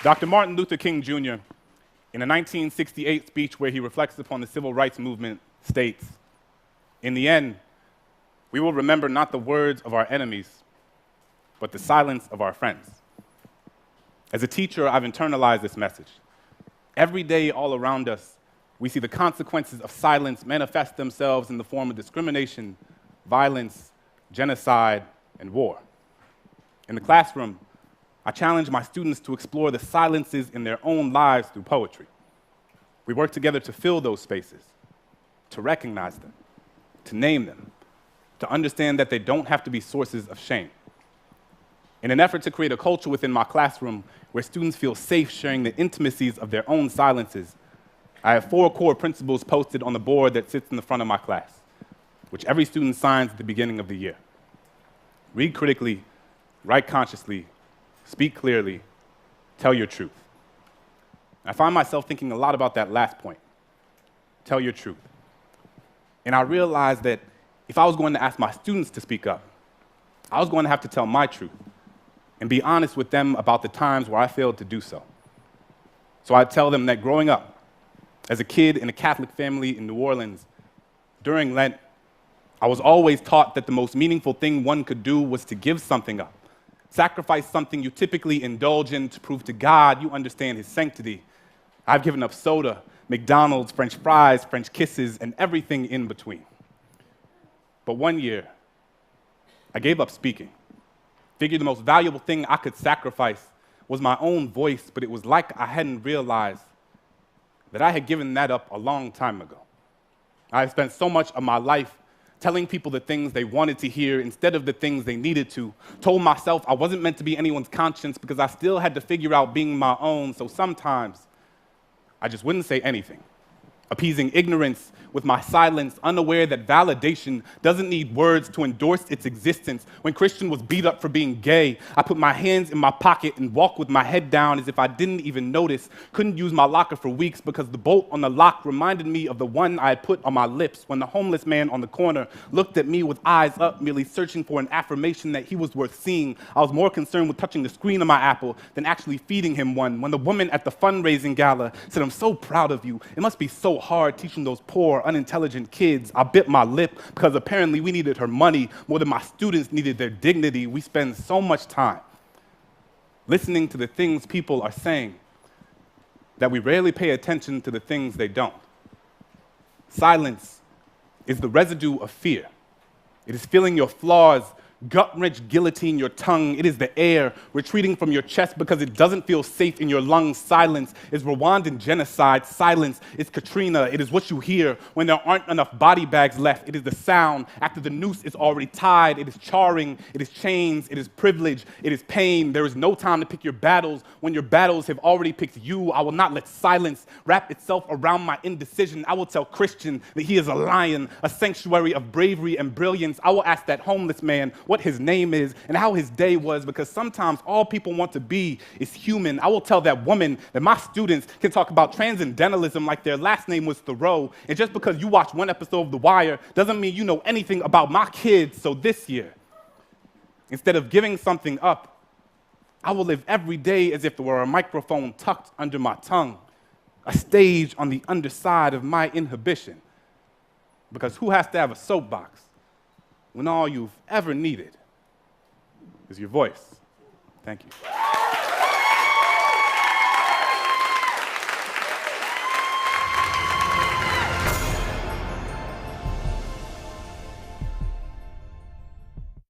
Dr. Martin Luther King Jr., in a 1968 speech where he reflects upon the civil rights movement, states, "In the end, we will remember not the words of our enemies, but the silence of our friends." As a teacher, I've internalized this message. Every day, all around us, we see the consequences of silence manifest themselves in the form of discrimination, violence, genocide, and war. In the classroom, I challenge my students to explore the silences in their own lives through poetry. We work together to fill those spaces, to recognize them, to name them, to understand that they don't have to be sources of shame. In an effort to create a culture within my classroom where students feel safe sharing the intimacies of their own silences, I have 4 core principles posted on the board that sits in the front of my class, which every student signs at the beginning of the year. Read critically, write consciously, speak clearly, tell your truth. I find myself thinking a lot about that last point, tell your truth. And I realized that if I was going to ask my students to speak up, I was going to have to tell my truth and be honest with them about the times where I failed to do so. So I'd tell them that growing up, as a kid in a Catholic family in New Orleans, during Lent, I was always taught that the most meaningful thing one could do was to give something up. Sacrifice something you typically indulge in to prove to God you understand His sanctity. I've given up soda, McDonald's, French fries, French kisses, and everything in between. But one year, I gave up speaking. Figured the most valuable thing I could sacrifice was my own voice, but it was like I hadn't realized that I had given that up a long time ago. I had spent so much of my life telling people the things they wanted to hear instead of the things they needed to. Told myself I wasn't meant to be anyone's conscience because I still had to figure out being my own, so sometimes I just wouldn't say anything, appeasing ignorance with my silence, unaware that validation doesn't need words to endorse its existence. When Christian was beat up for being gay, I put my hands in my pocket and walked with my head down as if I didn't even notice. Couldn't use my locker for weeks because the bolt on the lock reminded me of the one I had put on my lips when the homeless man on the corner looked at me with eyes up, merely searching for an affirmation that he was worth seeing. I was more concerned with touching the screen of my Apple than actually feeding him one. When the woman at the fundraising gala said, "I'm so proud of you. It must be so hard teaching those poor, unintelligent kids," I bit my lip because apparently we needed her money more than my students needed their dignity. We spend so much time listening to the things people are saying that we rarely pay attention to the things they don't. Silence is the residue of fear. It is feeling your flaws gut-wrench guillotine your tongue. It is the air retreating from your chest because it doesn't feel safe in your lungs. Silence is Rwandan genocide. Silence is Katrina. It is what you hear when there aren't enough body bags left. It is the sound after the noose is already tied. It is charring. It is chains. It is privilege. It is pain. There is no time to pick your battles when your battles have already picked you. I will not let silence wrap itself around my indecision. I will tell Christian that he is a lion, a sanctuary of bravery and brilliance. I will ask that homeless man what his name is and how his day was, because sometimes all people want to be is human. I will tell that woman that my students can talk about transcendentalism like their last name was Thoreau, and just because you watch one episode of The Wire doesn't mean you know anything about my kids. So this year, instead of giving something up, I will live every day as if there were a microphone tucked under my tongue, a stage on the underside of my inhibition. Because who has to have a soapbox when all you've ever needed is your voice? Thank you.